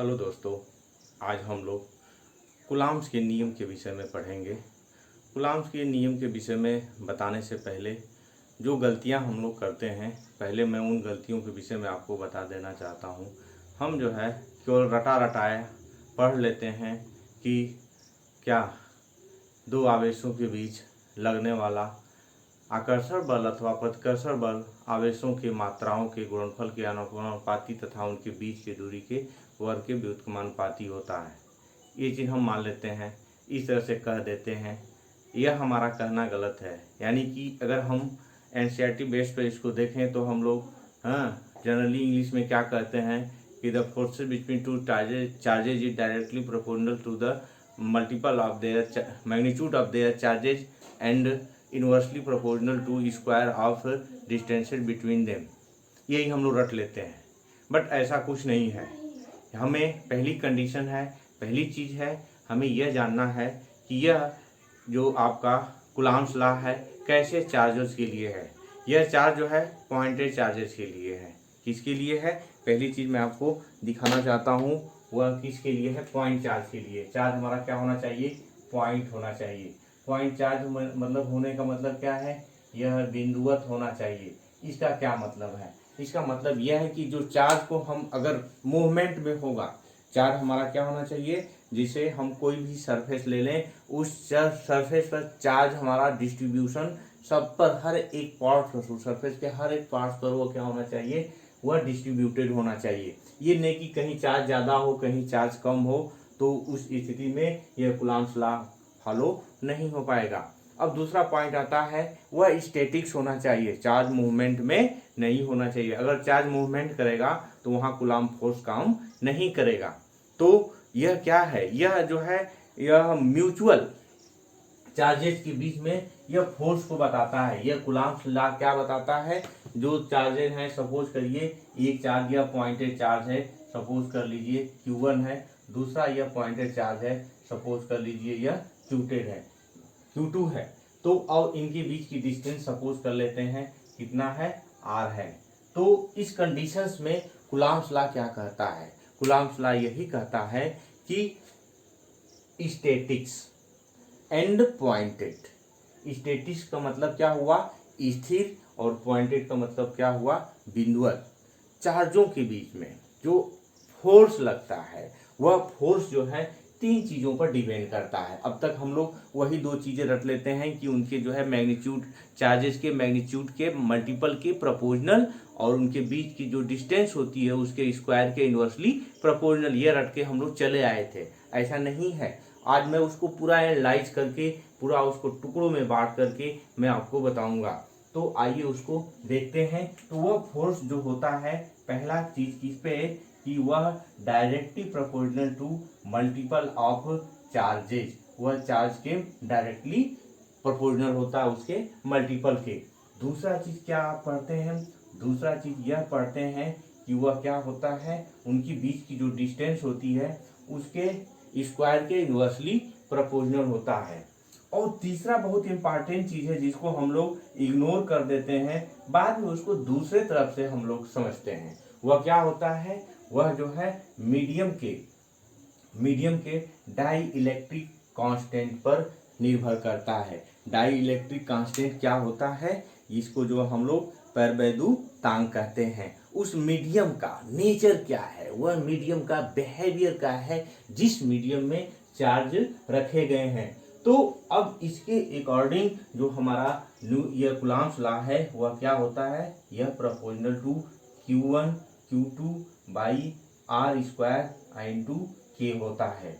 Hello दोस्तों, आज हम लोग कूलॉम्स के नियम के विषय में पढ़ेंगे। कूलॉम्स के नियम के विषय में बताने से पहले जो गलतियां हम लोग करते हैं, पहले मैं उन गलतियों के विषय में आपको बता देना चाहता हूं। हम जो है केवल रटा रटाया पढ़ लेते हैं कि क्या दो आवेशों के बीच लगने वाला आकर्षण बल अथवा प्रतिकर्षण बल आवेशों की मात्राओं के गुणनफल के अनुपाती तथा उनके बीच की दूरी के वर्ग के व्युत्क्रमानुपाती होता है। ये चीज़ हम मान लेते हैं, इस तरह से कह देते हैं। यह हमारा कहना गलत है। यानी कि अगर हम एनसीईआरटी बेस पर इसको देखें तो हम लोग जनरली इंग्लिश में क्या कहते हैं कि the forces between two charges is directly proportional to the multiple of their magnitude of their charges and inversely proportional to square of distance between them. यही हम लोग रट लेते हैं, बट ऐसा कुछ नहीं है। हमें पहली कंडीशन है, पहली चीज़ है, हमें यह जानना है कि यह जो आपका कूलॉम्स लॉ है कैसे चार्जेस के लिए है। यह चार्ज जो है पॉइंटेड चार्जेस के लिए है। किसके लिए है? पहली चीज़ मैं आपको दिखाना चाहता हूँ, वह किसके लिए है? पॉइंट चार्ज के लिए। चार्ज हमारा क्या होना चाहिए? पॉइंट होना चाहिए। पॉइंट चार्ज मतलब होने का मतलब क्या है? यह बिंदुवत होना चाहिए। इसका क्या मतलब है? इसका मतलब यह है कि जो चार्ज को हम अगर मूवमेंट में होगा, चार्ज हमारा क्या होना चाहिए? जिसे हम कोई भी सरफेस ले लें, उस सरफेस पर चार्ज हमारा डिस्ट्रीब्यूशन सब पर, हर एक पार्ट पर, सरफेस के हर एक पार्ट पर वो क्या होना चाहिए? वह डिस्ट्रीब्यूटेड होना चाहिए। ये नहीं कि कहीं चार्ज ज़्यादा हो कहीं चार्ज कम हो, तो उस स्थिति में यह कूलॉम्स लॉ फॉलो नहीं हो पाएगा। अब दूसरा पॉइंट आता है, वह स्टैटिक्स होना चाहिए, चार्ज मूवमेंट में नहीं होना चाहिए। अगर चार्ज मूवमेंट करेगा तो वहाँ कूलॉम्ब फोर्स काम नहीं करेगा। तो यह क्या है? यह जो है यह म्यूचुअल चार्जेस के बीच में यह फोर्स को बताता है। यह कूलॉम्स लॉ क्या बताता है? जो चार्जेस हैं, सपोज करिए एक चार्ज यह पॉइंटेड चार्ज है, सपोज कर लीजिए Q1 है, दूसरा यह पॉइंटेड चार्ज है, सपोज कर लीजिए यह Q2 है, Q2 है। तो अब इनके बीच की डिस्टेंस सपोज कर लेते हैं कितना है? R है। तो इस कंडीशंस में कूलॉम्स लॉ क्या कहता है? कूलॉम्स लॉ यही कहता है कि स्टैटिक्स एंड पॉइंटेड। स्टैटिक्स का मतलब क्या हुआ? स्थिर, और पॉइंटेड का मतलब क्या हुआ? बिंदुवत। चार्जों के बीच में जो फोर्स लगता है, वह फोर्स जो है तीन चीज़ों पर डिपेंड करता है। अब तक हम लोग वही दो चीज़ें रट लेते हैं कि उनके जो है मैग्नीट्यूड, चार्जेस के मैग्नीट्यूड के मल्टीपल के प्रोपोर्शनल, और उनके बीच की जो डिस्टेंस होती है उसके स्क्वायर के इनवर्सली प्रोपोर्शनल। ये रट के हम लोग चले आए थे। ऐसा नहीं है। आज मैं उसको पूरा एनालाइज करके, पूरा उसको टुकड़ों में बांट करके मैं आपको बताऊंगा। तो आइए उसको देखते हैं। तो वह फोर्स जो होता है, पहला चीज किस पे? कि वह directly proportional to multiple of charges. वह चार्ज के डायरेक्टली प्रोपोर्शनल होता है उसके मल्टीपल के। दूसरा चीज क्या आप पढ़ते हैं? दूसरा चीज यह पढ़ते हैं कि वह क्या होता है? उनकी बीच की जो डिस्टेंस होती है उसके स्क्वायर के इनवर्सली प्रोपोर्शनल होता है। और तीसरा बहुत इंपॉर्टेंट चीज है जिसको हम लोग इग्नोर कर देते हैं, बाद में उसको दूसरे तरफ से हम लोग समझते हैं। वह क्या होता है? वह जो है मीडियम के डाई इलेक्ट्रिक कांस्टेंट पर निर्भर करता है। डाई इलेक्ट्रिक कांस्टेंट क्या होता है? इसको जो हम लोग पेरबेदु तांग कहते हैं। उस मीडियम का नेचर क्या है? वह मीडियम का बिहेवियर क्या है जिस मीडियम में चार्ज रखे गए हैं। तो अब इसके अकॉर्डिंग जो हमारा यह कूलॉम्स लॉ है वह क्या होता है? यह proportional to Q1 Q2 by R square into K होता है।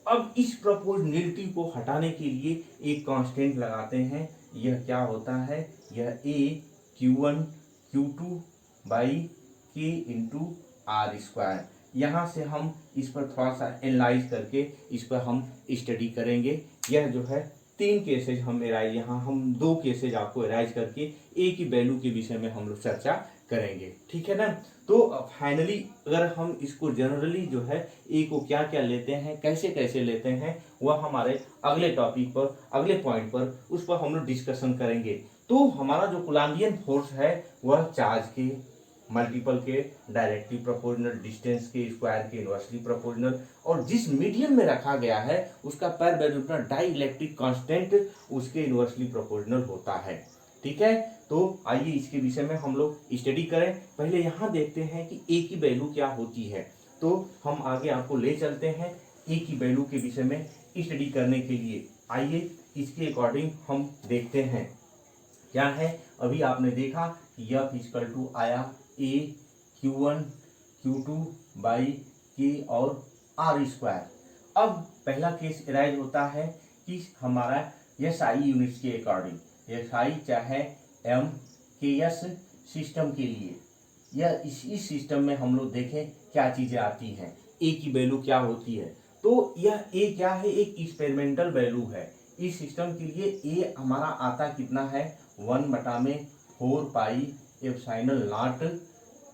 अब इस प्रोपोर्शनलिटी को हटाने के लिए एक कांस्टेंट लगाते हैं। यह क्या होता है? यह A Q1 Q2 by K into R square. यहाँ से हम इस पर थोड़ा सा एनालाइज करके इस पर हम स्टडी करेंगे। यह जो है तीन केसेज हम एराइज, यहाँ हम दो केसेज आपको एराइज करके ए की वैल्यू के विषय में हम लोग चर्चा करेंगे। ठीक है ना? तो फाइनली अगर हम इसको जनरली जो है ए को क्या क्या लेते हैं, कैसे कैसे लेते हैं, वह हमारे अगले टॉपिक पर, अगले पॉइंट पर, उस पर हम लोग डिस्कशन करेंगे। तो हमारा जो कूलॉम्बियन फोर्स है वह चार्ज के मल्टीपल के डायरेक्टली प्रोपोर्शनल, डिस्टेंस के स्क्वायर के इनवर्सली प्रोपोर्शनल, और जिस मीडियम में रखा गया है उसका पर वैल्यूटना डाई इलेक्ट्रिक कांस्टेंट उसके इनवर्सली प्रोपोर्शनल होता है। ठीक है, तो आइए इसके विषय में हम लोग स्टडी करें। पहले यहाँ देखते हैं कि ए की वैल्यू क्या होती है, तो हम आगे आपको ले चलते हैं ए की वैल्यू के विषय में स्टडी करने के लिए। आइए इसके अकॉर्डिंग हम देखते हैं क्या है। अभी आपने देखा कि यह इक्वल टू आया ए Q1 Q2 बाई के और आर स्क्वायर। अब पहला केस अराइज होता है कि हमारा एस आई यूनिट्स के अकॉर्डिंग एस आई चाहे एम के एस सिस्टम के लिए, यह इस सिस्टम में हम लोग देखें क्या चीजें आती हैं, ए की वैल्यू क्या होती है। तो यह ए क्या है, एक एक्सपेरिमेंटल वैल्यू है। इस सिस्टम के लिए ए हमारा आता कितना है 1/4 पाई एप्सिलॉन नॉट,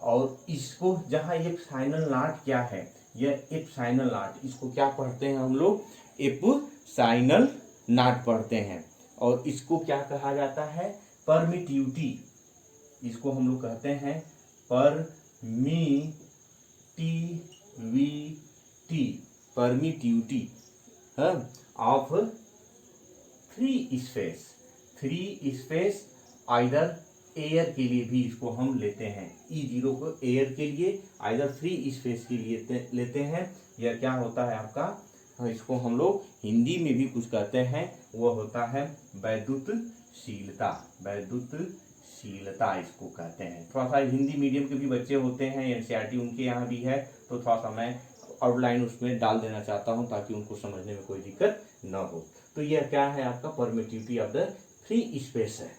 और इसको जहाँ एप्सिलॉन नॉट क्या है, यह एप्सिलॉन नॉट, इसको क्या पढ़ते हैं हम लोग, एप्सिलॉन नॉट पढ़ते हैं, और इसको क्या कहा जाता है, परमिटिविटी, इसको हम लोग कहते हैं permittivity of free space either air के लिए भी इसको हम लेते हैं, E0 को एयर के लिए आइदर फ्री स्पेस के लिए लेते हैं। यह क्या होता है आपका, इसको हम लोग हिंदी में भी कुछ कहते हैं, वह होता है वैद्युतशीलता, वैद्युतशीलता इसको कहते हैं। थोड़ा सा हिंदी मीडियम के भी बच्चे होते हैं, एनसीईआरटी उनके यहाँ भी है, तो थोड़ा सा मैं आउटलाइन उसमें डाल देना चाहता हूं ताकि उनको समझने में कोई दिक्कत न हो। तो यह क्या है आपका permittivity of the free space है।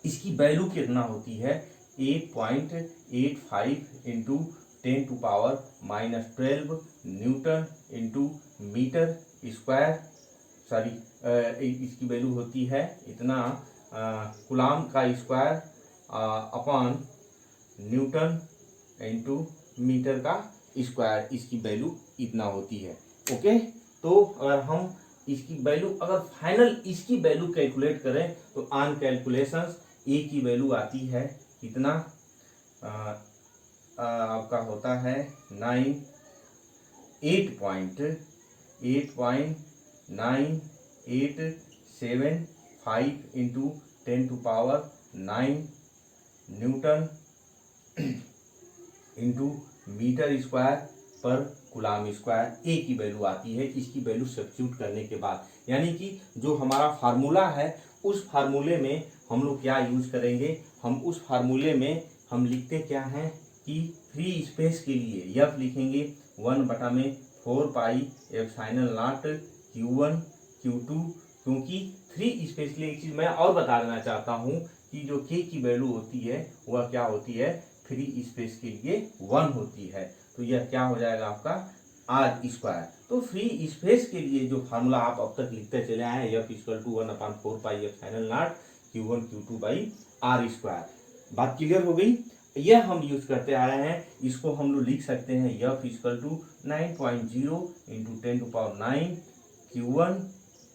इसकी वैल्यू कितना होती है, 8.85 into 10⁻⁻12 newton into metre square, sorry इसकी वैल्यू होती है इतना कूलाम का square upon newton into metre का स्क्वायर, इसकी वैल्यू इतना होती है। ओके, तो अगर हम इसकी वैल्यू, अगर फाइनल इसकी वैल्यू कैलकुलेट करें तो ऑन कैलकुलेशंस ए की वैल्यू आती है कितना, आपका होता है 8.9875 into 10⁻9 newton into metre square पर कूलाम स्क्वायर, ए की वैल्यू आती है इसकी वैल्यू सब्स्टिट्यूट करने के बाद। यानी कि जो हमारा फार्मूला है उस फार्मूले में हम लोग क्या यूज करेंगे, हम उस फार्मूले में हम लिखते क्या हैं कि फ्री स्पेस के लिए एफ लिखेंगे 1/4 pi epsilon naught Q1 Q2, क्योंकि फ्री स्पेस के लिए एक चीज मैं और बता देना चाहता हूं कि जो के की वैल्यू होती है वह क्या होती है, फ्री स्पेस के लिए 1 होती है। तो यह क्या हो जाएगा आपका आर स्क्वायर। तो फ्री स्पेस के लिए जो फार्मूला आप अब तक लिखते चले आए हैं, F equal to 1/4 pi epsilon naught Q1 Q2 by R square. बात क्लियर हो गई, यह हम यूज करते आ रहे हैं। इसको हम लोग लिख सकते हैं F equal to 9.0 into 10⁻9 Q1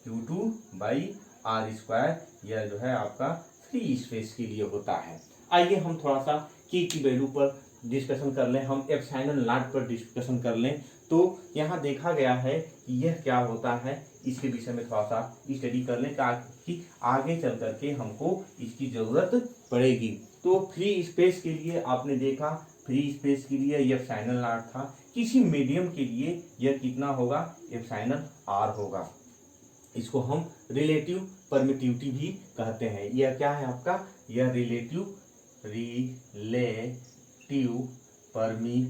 Q2 by R square, यह जो है आपका फ्री स्पेस के लिए होता है। आइए हम थोड़ा सा के की वैल्यू पर डिस्कशन कर लें, हम एप्सिलॉन नॉट पर डिस्कसन कर लें। तो यहाँ देखा गया है कि यह क्या होता है, इसके विषय में थोड़ा सा स्टडी कर लें ताकि आगे चल करके हमको इसकी जरूरत पड़ेगी। तो फ्री स्पेस के लिए आपने देखा, फ्री स्पेस के लिए यह एप्सिलॉन नॉट था, किसी मीडियम के लिए यह कितना होगा, एप्सिलॉन आर होगा। इसको हम रिलेटिव परमिटिविटी भी कहते हैं। यह क्या है आपका, यह रिलेटिव परमिटिविटी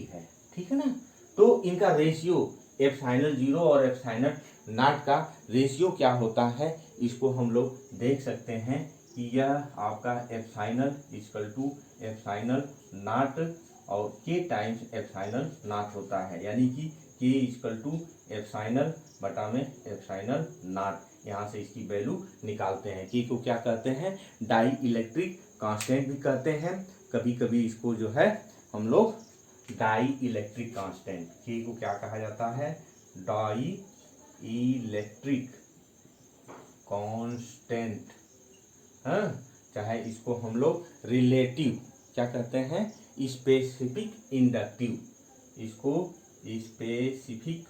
है, ठीक है ना। तो इनका रेशियो एप्सिलॉन 0 और एप्सिलॉन नॉट का रेशियो क्या होता है, इसको हम लोग देख सकते हैं कि यह आपका epsilon equal to epsilon naught और के टाइम्स एप्सिलॉन नॉट होता है, यानी कि के इक्वल टू एप्सिलॉन बटा में एप्सिलॉन नॉट। यहाँ से इसकी वैल्यू निकालते हैं। के को क्या कहते हैं, डाई इलेक्ट्रिक कांस्टेंट भी कहते हैं, कभी कभी इसको जो है हम लोग डाई इलेक्ट्रिक कांस्टेंट, के को क्या कहा जाता है, डाई इलेक्ट्रिक कांस्टेंट, हाँ चाहे इसको हम लोग रिलेटिव क्या कहते हैं, स्पेसिफिक इंडक्टिव, इसको स्पेसिफिक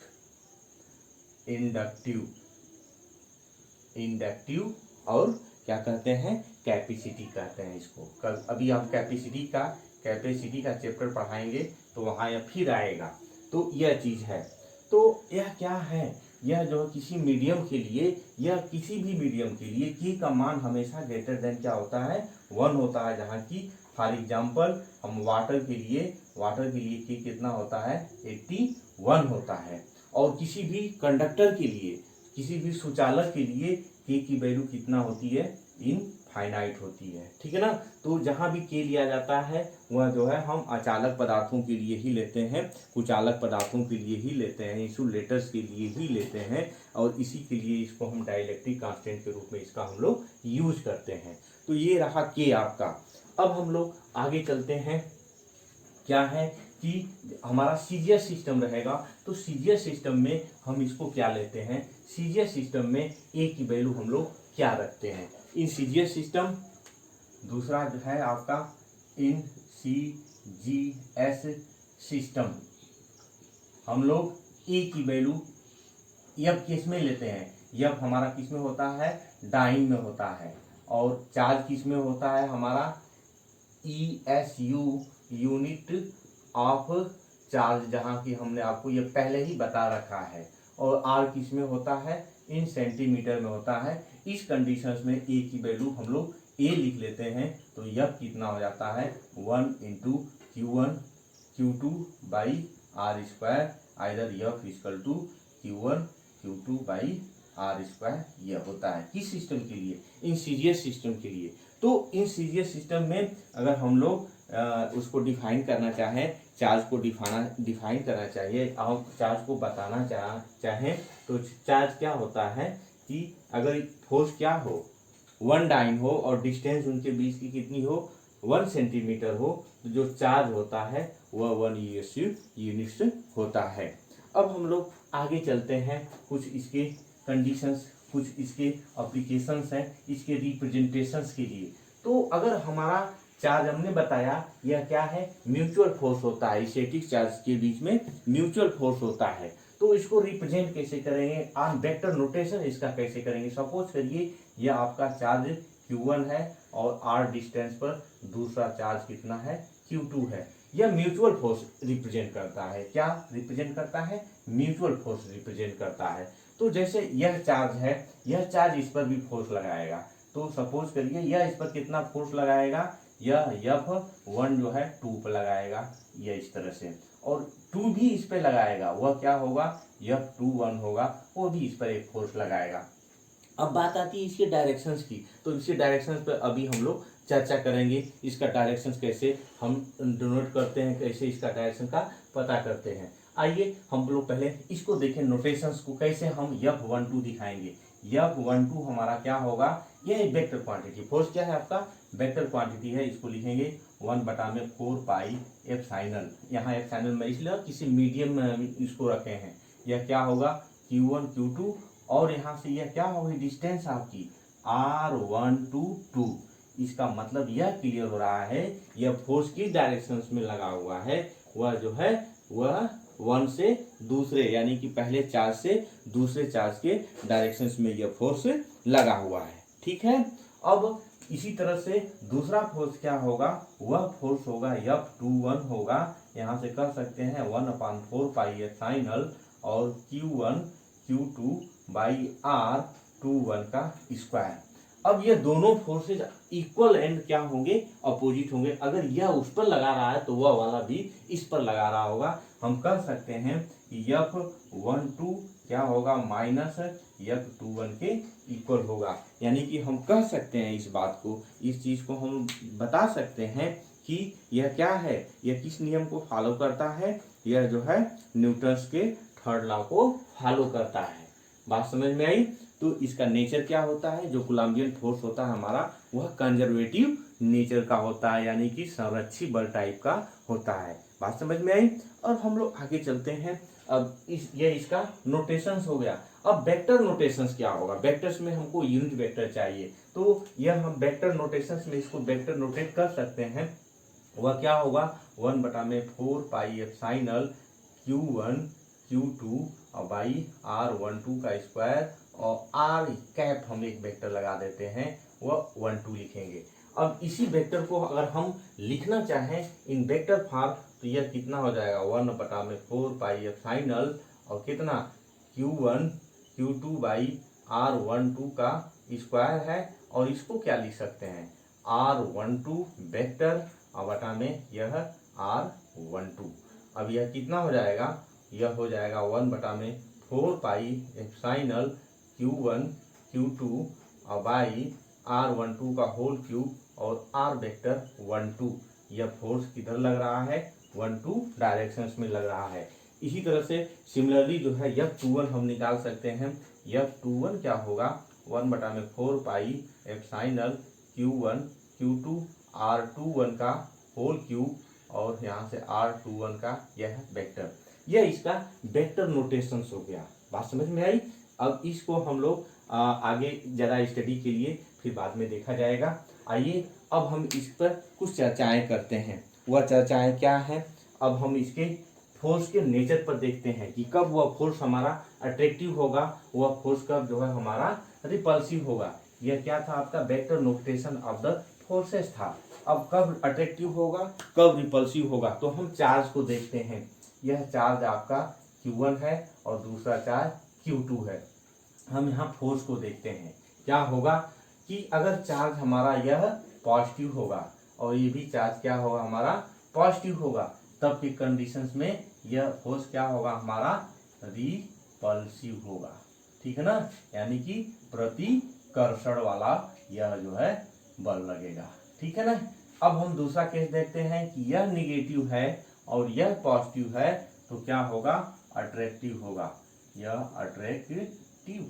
इंडक्टिव और क्या कहते हैं, कैपेसिटी कहते हैं इसको। कल अभी आप कैपेसिटी का चैप्टर पढ़ाएंगे तो वहाँ यह फिर आएगा। तो यह चीज़ है। तो यह क्या है, यह जो किसी मीडियम के लिए या किसी भी मीडियम के लिए की का मान हमेशा ग्रेटर देन क्या होता है, 1 होता है। जहाँ की फॉर एग्जाम्पल हम वाटर के लिए की कितना होता है, 81 होता है। और किसी भी कंडक्टर के लिए, किसी भी सुचालक के लिए के की वैल्यू कितना होती है, इनफाइनाइट होती है। ठीक है ना। तो जहाँ भी के लिया जाता है वह जो है हम अचालक पदार्थों के लिए ही लेते हैं, कुचालक पदार्थों के लिए ही लेते हैं, इंसुलेटर्स के लिए ही लेते हैं, और इसी के लिए इसको हम डाइलेक्ट्रिक कांस्टेंट के रूप में इसका हम लोग यूज करते हैं। तो ये रहा के आपका। अब हम लोग आगे चलते हैं, क्या है कि हमारा सीजीएस सिस्टम रहेगा। तो सीजीएस सिस्टम में हम इसको क्या लेते हैं, सीजीएस सिस्टम में ए की वैल्यू हम लोग क्या रखते हैं। इन सीजीएस सिस्टम, दूसरा जो है आपका इन सीजीएस सिस्टम हम लोग ए की वैल्यू यब किस में लेते हैं, यब हमारा किस में होता है, डाइन में होता है। और चार्ज किस में होता है हमारा, ESU यूनिट ऑफ चार्ज, जहाँ की हमने आपको ये पहले ही बता रखा है। और आर किस में होता है, इन सेंटीमीटर में होता है। इस कंडीशंस में ए की वैल्यू हम लोग ए लिख लेते हैं। तो यह कितना हो जाता है, 1 into Q1 Q2 by R square, either F equal to Q1 Q2 by R square. यह होता है किस सिस्टम के लिए, इन सीजीएस सिस्टम के लिए। तो इन सीजीएस सिस्टम में अगर हम लोग उसको डिफाइन करना चाहें, चार्ज को डिफाइन करना चाहिए और चार्ज को बताना चाहें तो चार्ज क्या होता है कि अगर फोर्स क्या हो, 1 डाइन हो और डिस्टेंस उनके बीच की कितनी हो, 1 सेंटीमीटर हो, तो जो चार्ज होता है वह 1 ESU यूनिट्स होता है। अब हम लोग आगे चलते हैं, कुछ इसके कंडीशंस, कुछ इसके एप्लीकेशंस हैं, इसके रिप्रेजेंटेशंस के लिए। तो अगर हमारा चार्ज हमने बताया यह क्या है, म्यूचुअल फोर्स होता है, स्टैटिक चार्ज के बीच में म्यूचुअल फोर्स होता है। तो इसको रिप्रेजेंट कैसे करेंगे, ऑन वेक्टर नोटेशन इसका कैसे करेंगे। सपोज करिए यह आपका चार्ज Q1 है और r डिस्टेंस पर दूसरा चार्ज कितना है, Q2 है। यह म्यूचुअल फोर्स रिप्रेजेंट करता है, क्या रिप्रेजेंट करता है, म्यूचुअल फोर्स रिप्रेजेंट करता है। तो जैसे यह चार्ज है, यह चार्ज इस पर भी फोर्स लगाएगा। तो सपोज करिए यह इस पर कितना फोर्स लगाएगा, यह F1 जो है 2 पर लगाएगा, यह इस तरह से, और 2 भी इस पे लगाएगा, वह क्या होगा, F21 होगा, वो भी इस पर एक फोर्स लगाएगा। अब बात आती है इसके डायरेक्शंस की। तो इसके डायरेक्शंस पर अभी हम लोग चर्चा करेंगे, इसका डायरेक्शंस कैसे हम डिनोट करते हैं, कैसे इसका डायरेक्शन का पता करते हैं। आइए हम लोग पहले इसको देखें, नोटेशंस को कैसे हम F12 दिखाएंगे। F12 हमारा क्या होगा, यह एक वेक्टर क्वांटिटी, फोर्स क्या है आपका, वेक्टर क्वांटिटी है। इसको लिखेंगे 1/4 पाई एप्सिलॉन। यहाँ एप्सिलॉन में इसलिए किसी मीडियम में इसको रखे हैं। यह क्या होगा, Q1 Q2, और यहाँ से यह क्या होगी, डिस्टेंस आपकी R1 to 2। इसका मतलब यह क्लियर हो रहा है, यह फोर्स की डायरेक्शंस में लगा हुआ है, वह जो है वह 1 से दूसरे, यानी कि पहले चार्ज से दूसरे चार्ज के डायरेक्शंस में यह फोर्स लगा हुआ है। ठीक है। अब इसी तरह से दूसरा फोर्स क्या होगा, वह फोर्स होगा F21 होगा। यहाँ से कह सकते हैं 1/4 पाई एप्सिलॉन और Q1 Q2 बाई R21 का स्क्वायर। अब ये दोनों फोर्सेज इक्वल एंड क्या होंगे, अपोजिट होंगे। अगर यह उस पर लगा रहा है तो वह वाला भी इस पर लगा रहा होगा। हम कह सकते हैं कि F12 क्या होगा, माइनस F21 के इक्वल होगा। यानी कि हम कह सकते हैं इस बात को, इस चीज को हम बता सकते हैं कि यह क्या है, यह किस नियम को फॉलो करता है, यह जो है न्यूटन्स के थर्ड लॉ को फॉलो करता है। बात समझ में आई। तो इसका नेचर क्या होता है, जो कोलम्बियन फोर्स होता है हमारा, वह कंजर्वेटिव नेचर का होता है, यानी कि संरक्षी बल टाइप का होता है। बात समझ में आई। और हम लोग आगे चलते हैं। अब ये इसका नोटेशंस हो गया। अब वेक्टर नोटेशंस क्या होगा, वेक्टर्स में हमको यूनिट वेक्टर चाहिए, तो यह हम वेक्टर नोटेशंस में इसको वेक्टर नोटेट कर सकते हैं। वह क्या होगा, 1/4 पाई एप्सिलॉन Q1 Q2 और बाई R12 का स्क्वायर, और R कैप हम एक वेक्टर लगा देते हैं, वह 12 लिखेंगे। अब इसी वेक्टर को अगर हम लिखना चाहें इन वेक्टर फॉर्म, तो यह कितना हो जाएगा, 1/4 पाई एप्सिलॉन और कितना Q1 Q2 बाई R12 का स्क्वायर है, और इसको क्या लिख सकते हैं, R12 वेक्टर और बटा में यह R12। अब यह कितना हो जाएगा, यह हो जाएगा 1/4 पाई एप्सिलॉन Q1 Q2 और बाई R12 का होल क्यूब और R वेक्टर 12। यह फोर्स किधर लग रहा है, 12 डायरेक्शंस में लग रहा है। इसी तरह से सिमिलरली जो है F21 हम निकाल सकते हैं। F21 क्या होगा, 1/4 pi epsilon Q1 Q2 R21 का होल क्यूब और यहाँ से R21 का यह वेक्टर, यह इसका वेक्टर नोटेशंस हो गया। बात समझ में आई। अब इसको हम लोग आगे ज़्यादा स्टडी के लिए फिर बाद में देखा जाएगा। आइए अब हम इस पर कुछ चर्चाएं करते हैं। वह चर्चाएं क्या हैं, अब हम इसके फोर्स के नेचर पर देखते हैं कि कब वह फोर्स हमारा अट्रैक्टिव होगा, वह फोर्स कब जो है हमारा रिपल्सिव होगा। यह क्या था, आपका vector notation of the forces था। अब कब अट्रैक्टिव होगा, कब रिपल्सिव होगा, तो हम चार्ज को देखते हैं। यह चार्ज आपका Q1 है और दूसरा चार्ज Q2 है। हम यहाँ फोर्स को देखते हैं, क्या होगा कि अगर चार्ज हमारा यह पॉजिटिव होगा और ये भी चार्ज क्या होगा हमारा पॉजिटिव होगा, तब की कंडीशंस में यह फोर्स क्या होगा हमारा रिपल्सिव होगा। ठीक है ना, यानी कि प्रतिकर्षण वाला यह जो है बल लगेगा। ठीक है ना। अब हम दूसरा केस देखते हैं कि यह निगेटिव है और यह पॉजिटिव है, तो क्या होगा, अट्रैक्टिव होगा। यह अट्रैक्टिव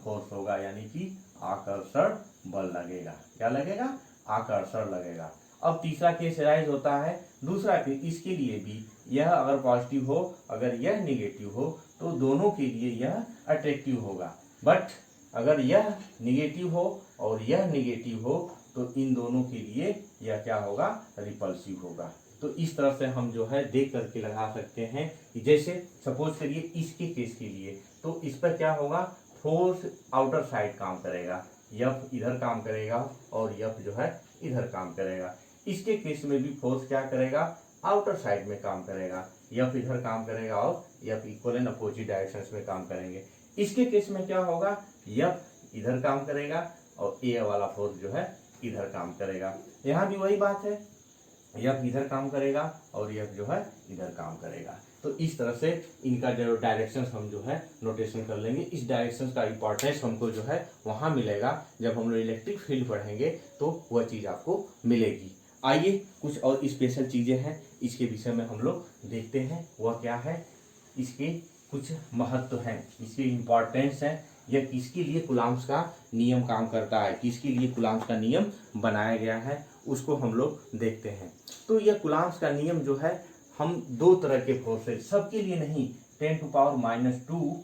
फोर्स होगा, यानी कि आकर्षण बल लगेगा। क्या लगेगा, आकर्षण लगेगा। अब तीसरा केस राइज होता है, दूसरा केस, इसके लिए भी यह अगर पॉजिटिव हो अगर यह निगेटिव हो तो दोनों के लिए यह अट्रैक्टिव होगा। बट अगर यह निगेटिव हो और यह निगेटिव हो तो इन दोनों के लिए यह क्या होगा, रिपल्सिव होगा। तो इस तरह से हम जो है देख करके लगा सकते हैं कि जैसे सपोज करिए इसके केस के लिए, तो इस पर क्या होगा, फोर्स आउटर साइड काम करेगा, F इधर काम करेगा और F जो है इधर काम करेगा। इसके केस में भी फोर्स क्या करेगा, आउटर साइड में काम करेगा, F इधर काम करेगा और F equal and opposite directions में काम करेंगे। इसके केस में क्या होगा, F इधर काम करेगा और ए वाला फोर्स जो है इधर काम करेगा। यहाँ भी वही बात है, F इधर काम करेगा और F जो है इधर काम करेगा। तो इस तरह से इनका जो डायरेक्शंस हम जो है नोटेशन कर लेंगे। इस डायरेक्शंस का इंपॉर्टेंस हमको जो है वहाँ मिलेगा जब हम लोग इलेक्ट्रिक फील्ड पढ़ेंगे, तो वह चीज़ आपको मिलेगी। आइए कुछ और स्पेशल चीज़ें हैं, इसके विषय में हम लोग देखते हैं। वह क्या है, इसके कुछ महत्व हैं, इसके इम्पॉर्टेंस हैं, यह किसके लिए कूलम्ब्स का नियम काम करता है, किसके लिए कूलम्ब्स का नियम बनाया गया है, उसको हम लोग देखते हैं। तो यह कूलम्ब्स का नियम जो है, हम दो तरह के फोर्सेज, सबके लिए नहीं, 10⁻⁻2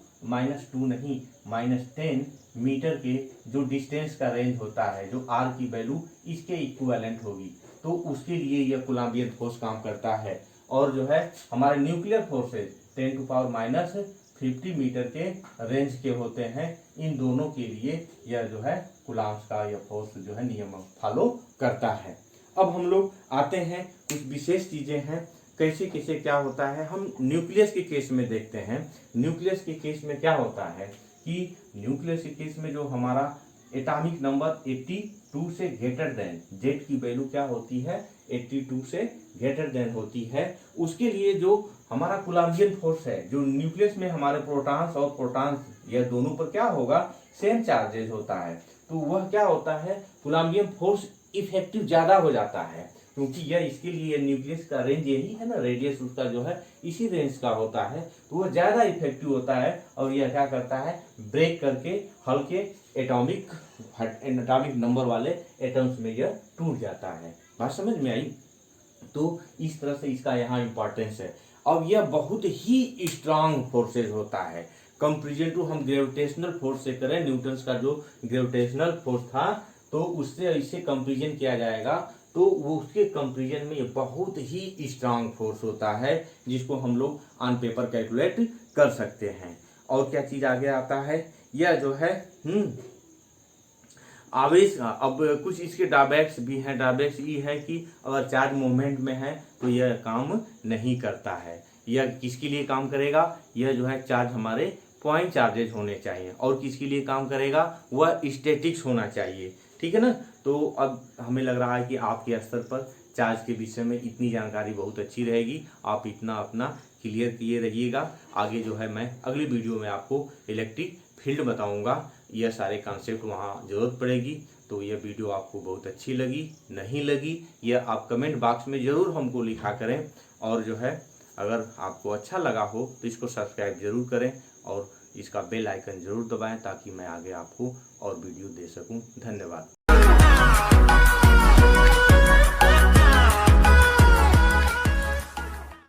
नहीं, -10 मीटर के जो डिस्टेंस का रेंज होता है, जो r की वैल्यू इसके इक्विवेलेंट होगी, तो उसके लिए यह कूलम्बियन फोर्स काम करता है। और जो है हमारे न्यूक्लियर फोर्सेज 10⁻⁻50 मीटर के रेंज के होते हैं, इन दोनों के लिए यह जो है कूलम्ब्स का यह फोर्स जो है नियम फॉलो करता है। अब हम लोग आते हैं, कुछ विशेष चीजें हैं, कैसे कैसे क्या होता है, हम न्यूक्लियस के केस में देखते हैं। न्यूक्लियस के केस में क्या होता है कि न्यूक्लियस के केस में जो हमारा एटॉमिक नंबर 82 से ग्रेटर देन, जेड की वैल्यू क्या होती है, 82 से ग्रेटर देन होती है, उसके लिए जो हमारा कूलम्बियन फोर्स है, जो न्यूक्लियस में हमारे प्रोटॉन्स और प्रोटॉन्स यह दोनों पर क्या होगा, सेम चार्जेस होता है, तो वह क्या होता है, कूलम्बियन फोर्स इफेक्टिव ज्यादा हो जाता है, क्योंकि यह इसके लिए न्यूक्लियस का रेंज यही है ना, रेडियस उसका जो है इसी रेंज का होता है, तो वह ज्यादा इफेक्टिव होता है और यह क्या करता है, ब्रेक करके हल्के एटॉमिक नंबर वाले एटम्स में यह टूट जाता है। बात समझ में आई। तो इस तरह से इसका यहाँ इंपॉर्टेंस है। अब यह बहुत ही स्ट्रांग फोर्सेज होता है। कंपेरिजन टू हम ग्रेविटेशनल फोर्स से करें, न्यूटन का जो ग्रेविटेशनल फोर्स था तो उससे इसे कंपेरिजन किया जाएगा तो वो उसके कंपेरिजन में ये बहुत ही स्ट्रांग फोर्स होता है जिसको हम लोग ऑन पेपर कैलकुलेट कर सकते हैं। और क्या चीज आगे आता है, यह जो है आवेश। अब कुछ इसके ड्रॉबैक्स भी हैं। ड्रॉबैक्स ये है कि अगर चार्ज मूवमेंट में है तो यह काम नहीं करता है। यह किसके लिए काम करेगा, यह जो है चार्ज हमारे पॉइंट चार्जेज होने चाहिए। और किसके लिए काम करेगा, वह स्टैटिक्स होना चाहिए, ठीक है ना। तो अब हमें लग रहा है कि आपके स्तर पर चार्ज के विषय में इतनी जानकारी बहुत अच्छी रहेगी। आप इतना अपना क्लियर किए रहिएगा। आगे जो है मैं अगली वीडियो में आपको इलेक्ट्रिक फील्ड बताऊंगा, यह सारे कॉन्सेप्ट वहाँ ज़रूरत पड़ेगी। तो यह वीडियो आपको बहुत अच्छी लगी नहीं लगी, यह आप कमेंट बॉक्स में ज़रूर हमको लिखा करें। और जो है अगर आपको अच्छा लगा हो तो इसको सब्सक्राइब जरूर करें और इसका बेल आइकन जरूर दबाएं ताकि मैं आगे आपको और वीडियो दे सकूं। धन्यवाद।